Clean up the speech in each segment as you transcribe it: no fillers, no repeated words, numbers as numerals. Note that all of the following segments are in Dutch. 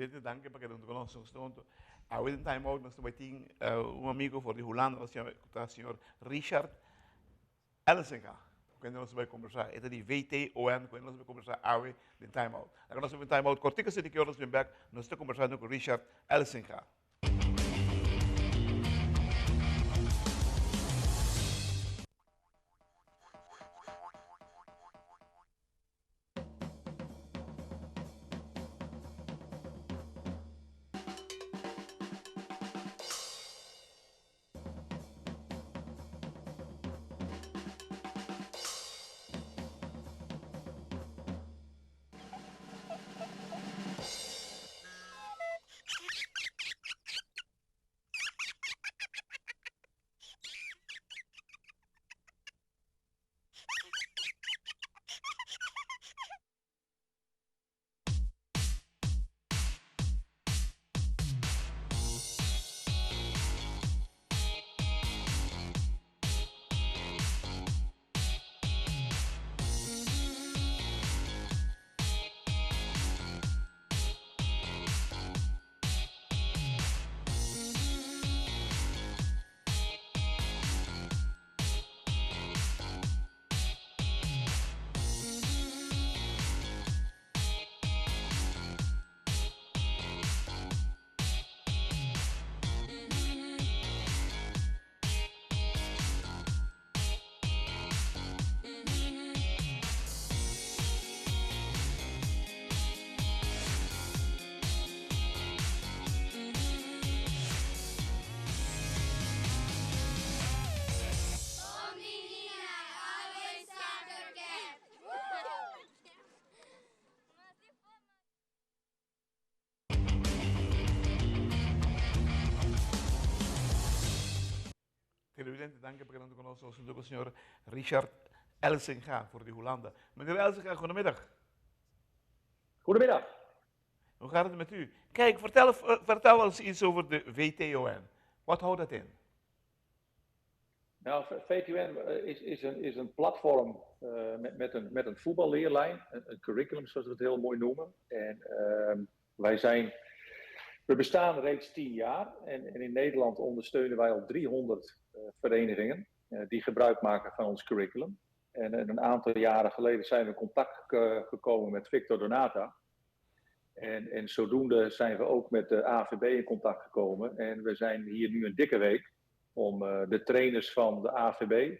televidente, danke perché non conosco questo. Avete un time out, nostro waiting, un amico fuori di Holanda, il signor Richard Elsinga. Quindi nós vamos conversar, é de VTON, quando nós vamos conversar ave de time out. Agora nós vamos time out, cortica se de que horas vem back, nós estamos conversando com Richard Elsinga. Televidente, danke perché non conosco il signor Richard Elsinga voor die Hollanda. Meneer Elsinga, goedemiddag. Goedemiddag. Hoe gaat het met u? Kijk, vertel eens iets over de VTON. Wat houdt dat in? Nou, VTON is een platform met een voetballeerlijn, een curriculum zoals we het heel mooi noemen. En we bestaan reeds 10 jaar en in Nederland ondersteunen wij al 300 verenigingen die gebruik maken van ons curriculum. En een aantal jaren geleden zijn we in contact gekomen met Victor Donata. En zodoende zijn we ook met de AVB in contact gekomen. En we zijn hier nu een dikke week om de trainers van de AVB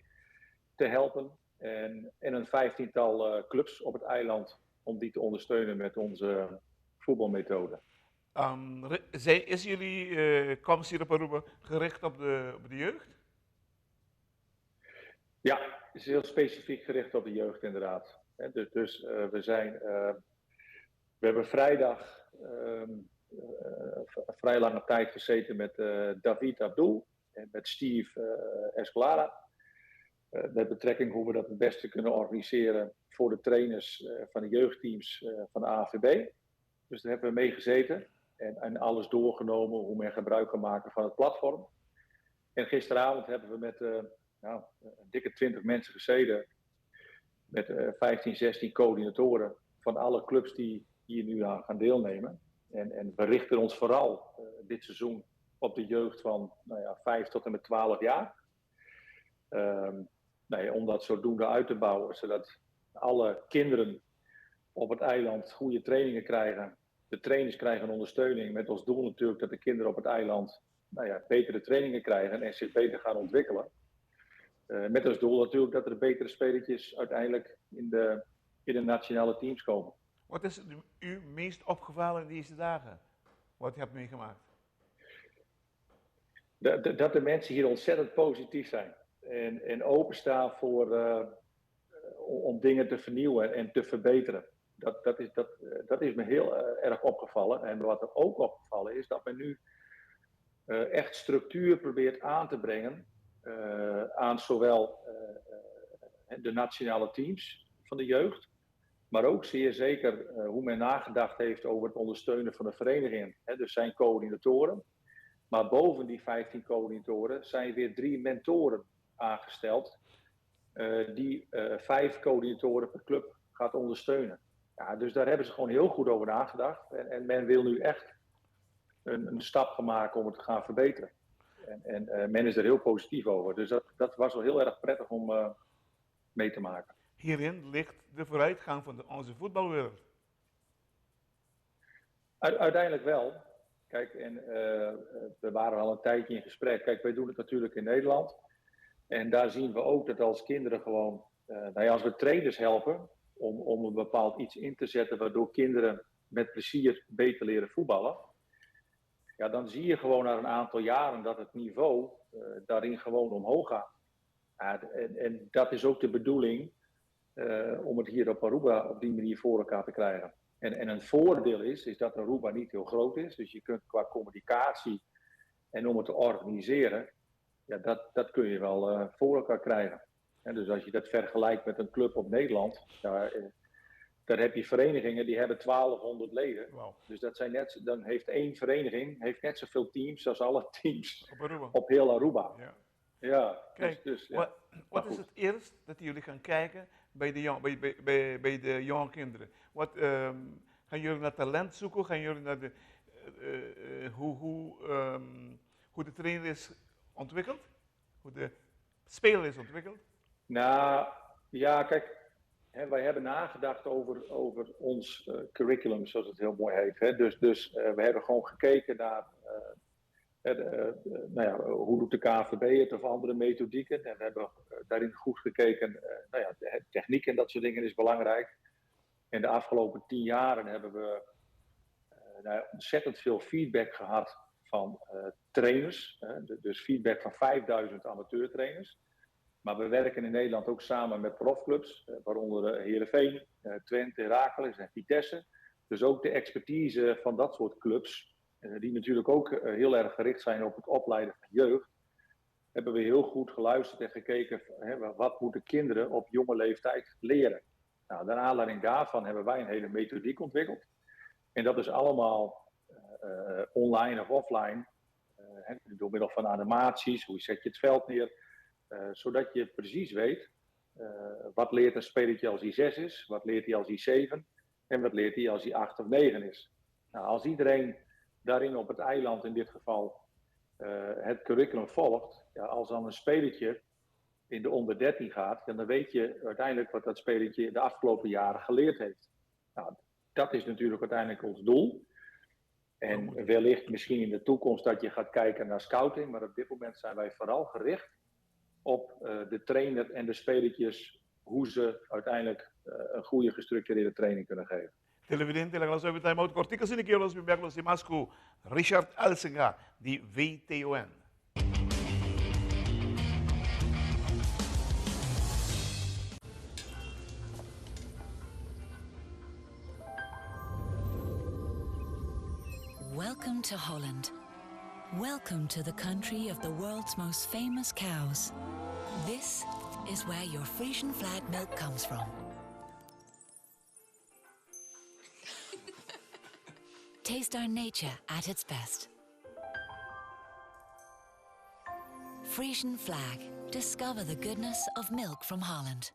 te helpen. En een 15-tal clubs op het eiland om die te ondersteunen met onze voetbalmethode. Is jullie komst hier op Aruba gericht op de jeugd? Ja, het is heel specifiek gericht op de jeugd inderdaad. Dus we hebben vrijdag vrij lange tijd gezeten met David Abdul en met Steve Esclara. Met betrekking hoe we dat het beste kunnen organiseren voor de trainers van de jeugdteams van de AVB. Dus daar hebben we mee gezeten en alles doorgenomen hoe men gebruik kan maken van het platform. En gisteravond hebben we met een dikke 20 mensen gezeten. Met 15, 16 coördinatoren van alle clubs die hier nu aan gaan deelnemen. En we richten ons vooral dit seizoen op de jeugd van 5 tot en met 12 jaar. Om dat zodoende uit te bouwen, zodat alle kinderen op het eiland goede trainingen krijgen. De trainers krijgen ondersteuning met als doel natuurlijk dat de kinderen op het eiland betere trainingen krijgen en zich beter gaan ontwikkelen. Met als doel natuurlijk dat er betere spelertjes uiteindelijk in de nationale teams komen. Wat is u meest opgevallen in deze dagen? Wat u hebt meegemaakt? Dat de mensen hier ontzettend positief zijn. En openstaan om dingen te vernieuwen en te verbeteren. Dat is me heel erg opgevallen. En wat er ook opgevallen is, dat men nu echt structuur probeert aan te brengen aan zowel de nationale teams van de jeugd, maar ook zeer zeker hoe men nagedacht heeft over het ondersteunen van de verenigingen. Dus zijn coördinatoren. Maar boven die 15 coördinatoren zijn weer 3 mentoren aangesteld die 5 coördinatoren per club gaat ondersteunen. Ja, dus daar hebben ze gewoon heel goed over nagedacht. En men wil nu echt een stap gaan maken om het te gaan verbeteren. En men is er heel positief over. Dus dat was wel heel erg prettig om mee te maken. Hierin ligt de vooruitgang van onze voetbalwereld. Uiteindelijk wel. Kijk, we waren al een tijdje in gesprek. Kijk, wij doen het natuurlijk in Nederland. En daar zien we ook dat als kinderen gewoon, als we trainers helpen om een bepaald iets in te zetten waardoor kinderen met plezier beter leren voetballen. Ja, dan zie je gewoon na een aantal jaren dat het niveau daarin gewoon omhoog gaat. Ja, en dat is ook de bedoeling om het hier op Aruba op die manier voor elkaar te krijgen. En een voordeel is dat Aruba niet heel groot is. Dus je kunt qua communicatie en om het te organiseren, ja, dat kun je wel voor elkaar krijgen. En dus als je dat vergelijkt met een club op Nederland, daar heb je verenigingen die hebben 1200 leden. Wow. Dus dat zijn dan heeft één vereniging net zoveel teams als alle teams Op, op heel Aruba. Ja. Ja, Kijk, ja. Wat is het eerst dat jullie gaan kijken bij de jonge kinderen? Gaan jullie naar talent zoeken? Gaan jullie naar hoe de trainer is ontwikkeld? Hoe de speler is ontwikkeld? Nou, ja, kijk, wij hebben nagedacht over ons curriculum, zoals het heel mooi heet. Hè. Dus we hebben gewoon gekeken naar hoe doet de KNVB het of andere methodieken. En we hebben daarin goed gekeken, de techniek en dat soort dingen is belangrijk. En de afgelopen 10 jaren hebben we ontzettend veel feedback gehad van trainers. Dus feedback van 5000 amateurtrainers. Maar we werken in Nederland ook samen met profclubs, waaronder Heerenveen, Twente, Heracles en Vitesse. Dus ook de expertise van dat soort clubs, die natuurlijk ook heel erg gericht zijn op het opleiden van jeugd, hebben we heel goed geluisterd en gekeken, wat moeten kinderen op jonge leeftijd leren. Nou, naar aanleiding daarvan hebben wij een hele methodiek ontwikkeld. En dat is allemaal online of offline, door middel van animaties, hoe zet je het veld neer, zodat je precies weet, wat leert een spelertje als hij 6 is, wat leert hij als hij 7 en wat leert hij als hij 8 of 9 is. Nou, als iedereen daarin op het eiland in dit geval het curriculum volgt, ja, als dan een spelertje in de onder 13 gaat, dan weet je uiteindelijk wat dat spelertje de afgelopen jaren geleerd heeft. Nou, dat is natuurlijk uiteindelijk ons doel. En wellicht misschien in de toekomst dat je gaat kijken naar scouting, maar op dit moment zijn wij vooral gericht op de trainer en de spelertjes, hoe ze uiteindelijk een goede gestructureerde training kunnen geven. Televidente, la clase de timeout cortica sin que los bibliaclos y mascu Richard Elsinga, di VTON. Welcome to Holland. Welcome to the country of the world's most famous cows. This is where your Frisian flag milk comes from. Taste our nature at its best. Frisian flag. Discover the goodness of milk from Holland.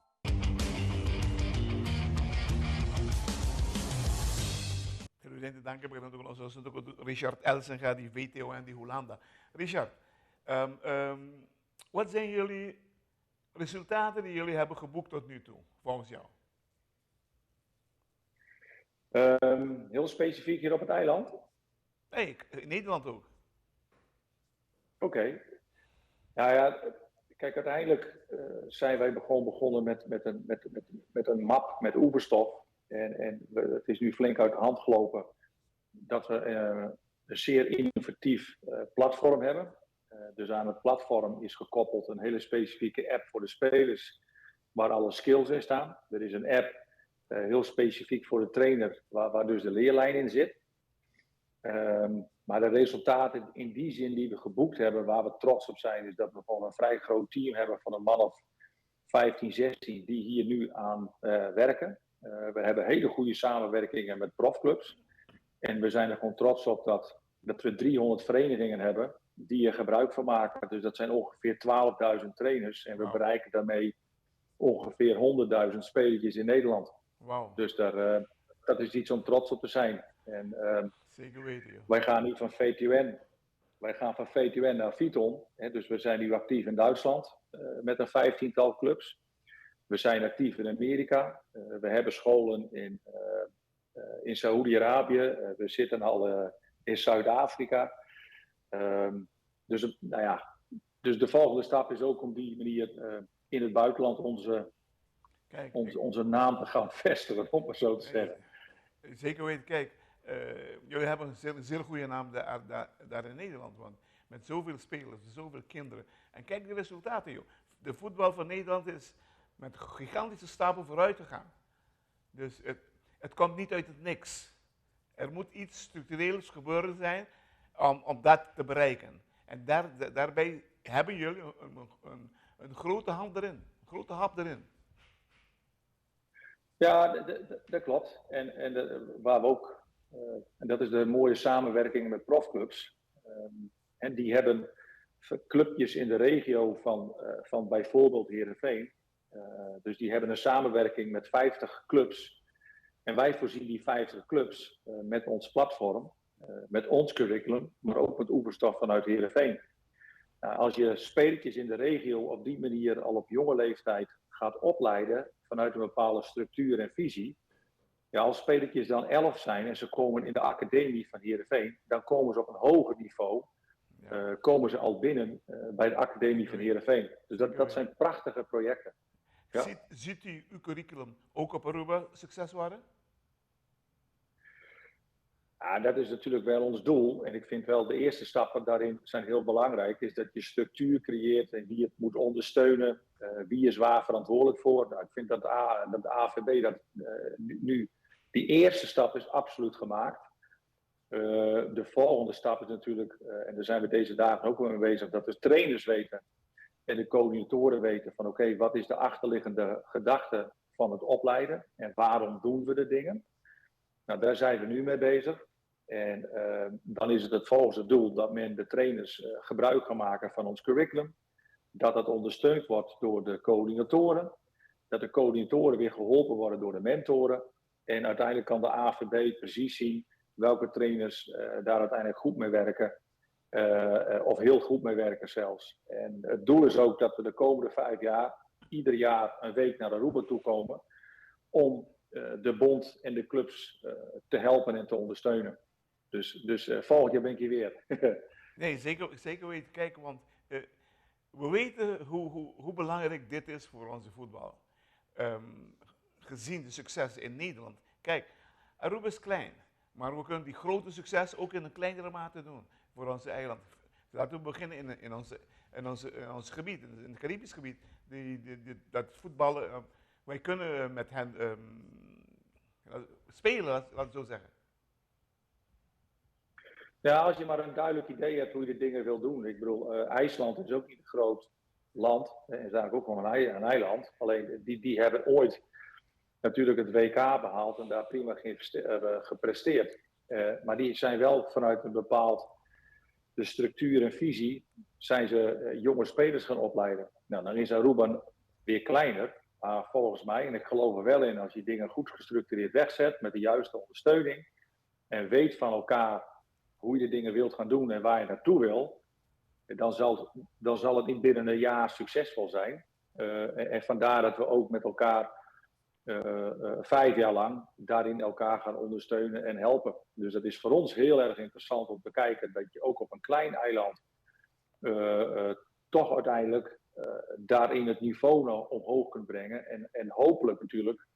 Televidente, dank u wel. Richard Elsinga, die VTON, die Hollanda. Richard, wat zijn jullie resultaten die jullie hebben geboekt tot nu toe, volgens jou? Heel specifiek hier op het eiland? Nee, in Nederland ook. Oké. Nou ja, kijk, uiteindelijk zijn wij begonnen met een map met oefenstof. En het is nu flink uit de hand gelopen dat we een zeer innovatief platform hebben. Dus aan het platform is gekoppeld een hele specifieke app voor de spelers, waar alle skills in staan. Er is een app heel specifiek voor de trainer, waar dus de leerlijn in zit. Maar de resultaten in die zin die we geboekt hebben, waar we trots op zijn, is dat we gewoon een vrij groot team hebben van een man of 15, 16 die hier nu aan werken. We hebben hele goede samenwerkingen met profclubs. En we zijn er gewoon trots op dat we 300 verenigingen hebben die er gebruik van maken. Dus dat zijn ongeveer 12.000 trainers. En we bereiken daarmee ongeveer 100.000 spelertjes in Nederland. Wow. Dus daar dat is iets om trots op te zijn. En Zeker weten, joh. wij gaan nu van VTUN, naar Viton. Dus we zijn nu actief in Duitsland met een 15-tal clubs. We zijn actief in Amerika. We hebben scholen in Saoedi-Arabië. We zitten al in Zuid-Afrika. Dus de volgende stap is ook om die manier in het buitenland onze naam te gaan vestigen, om maar zo te zeggen. Zeker weten, kijk, jullie hebben een zeer goede naam daar in Nederland, want met zoveel spelers, zoveel kinderen. En kijk de resultaten, joh. De voetbal van Nederland is met gigantische stappen vooruit gegaan. Dus het komt niet uit het niks. Er moet iets structureels gebeuren zijn om dat te bereiken. En daarbij hebben jullie een grote hand erin, een grote hap erin. Ja, dat klopt. En waar we ook, en dat is de mooie samenwerking met profclubs. En die hebben clubjes in de regio van bijvoorbeeld Heerenveen. Dus die hebben een samenwerking met 50 clubs. En wij voorzien die 50 clubs met ons platform, met ons curriculum, maar ook met oefenstof vanuit Heerenveen. Als je spelertjes in de regio op die manier al op jonge leeftijd gaat opleiden vanuit een bepaalde structuur en visie. Ja, als spelertjes dan 11 zijn en ze komen in de academie van Heerenveen, dan komen ze op een hoger niveau. Komen ze al binnen bij de academie van Heerenveen. Dus dat zijn prachtige projecten. Ja. Ziet u uw curriculum ook op Aruba succes worden? Ja, dat is natuurlijk wel ons doel. En ik vind wel de eerste stappen daarin zijn heel belangrijk. Is dat je structuur creëert en wie het moet ondersteunen. Wie is waar verantwoordelijk voor. Nou, ik vind dat de AVB nu die eerste stap is absoluut gemaakt. De volgende stap is natuurlijk, en daar zijn we deze dagen ook wel mee bezig, dat de trainers weten en de coördinatoren weten van oké, wat is de achterliggende gedachte van het opleiden en waarom doen we de dingen. Nou, daar zijn we nu mee bezig. En dan is het volgende doel dat men de trainers gebruik gaan maken van ons curriculum. Dat dat ondersteund wordt door de coördinatoren. Dat de coördinatoren weer geholpen worden door de mentoren. En uiteindelijk kan de AVB precies zien welke trainers daar uiteindelijk goed mee werken. Of heel goed mee werken zelfs. En het doel is ook dat we de komende 5 jaar ieder jaar een week naar Aruba toe komen. Om de bond en de clubs te helpen en te ondersteunen. Dus volgend jaar ben ik hier weer. Nee, zeker weten kijken, want we weten hoe belangrijk dit is voor onze voetbal. Gezien de successen in Nederland. Kijk, Aruba is klein, maar we kunnen die grote succes ook in een kleinere mate doen voor onze eiland. Laten we beginnen in ons gebied, in het Caribisch gebied. Dat voetballen, wij kunnen met hen spelen, laten we zo zeggen. Ja, als je maar een duidelijk idee hebt hoe je de dingen wil doen. Ik bedoel, IJsland is ook niet een groot land. En is eigenlijk ook wel een eiland. Alleen die hebben ooit natuurlijk het WK behaald en daar prima gepresteerd. Maar die zijn wel vanuit een bepaald de structuur en visie zijn ze jonge spelers gaan opleiden. Nou, dan is Aruba weer kleiner. Maar volgens mij, en ik geloof er wel in, als je dingen goed gestructureerd wegzet met de juiste ondersteuning en weet van elkaar hoe je de dingen wilt gaan doen en waar je naartoe wil, dan zal het niet binnen een jaar succesvol zijn. En vandaar dat we ook met elkaar 5 jaar lang daarin elkaar gaan ondersteunen en helpen. Dus dat is voor ons heel erg interessant om te kijken dat je ook op een klein eiland toch uiteindelijk daarin het niveau nou omhoog kunt brengen. En hopelijk natuurlijk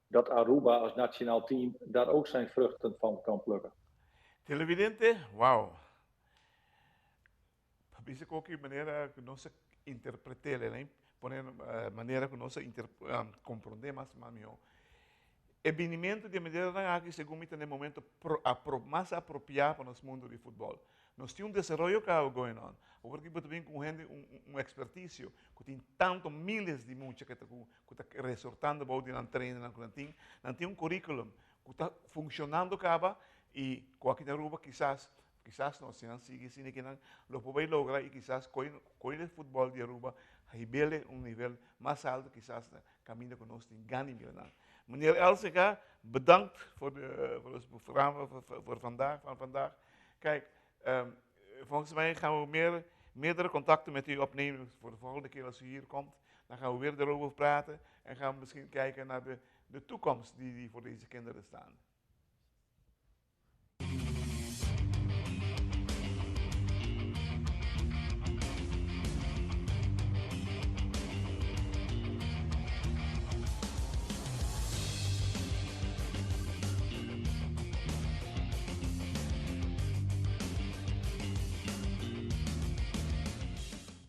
dat Aruba als nationaal team daar ook zijn vruchten van kan plukken. Televidente, wow. Bisa ko que manera que no se interprete, né? Poner maneira que não se compreender mais mamiyo. O vinimento de maneira aqui, segundo mim, no momento mais apropriado para nosso mundo de futebol. Nós temos desenvolvimento que está going on. Porque também com gente expertício que tem tanto miles de muitos que está resortando para o treino, não tem currículum que está funcionando acaba e com aqui na Aruba quizás no sean sigue sin que lo puede lograr y quizás con el fútbol de Aruba Hibele un nivel más alto quizás camino con ons in Gani Milan. Meneer Elsinga, bedankt voor het programma voor vandaag. Kijk, volgens mij gaan we meerdere contacten met u opnemen voor de volgende keer als u hier komt. Dan gaan we weer erover praten en gaan we misschien kijken naar de toekomst die voor deze kinderen staan.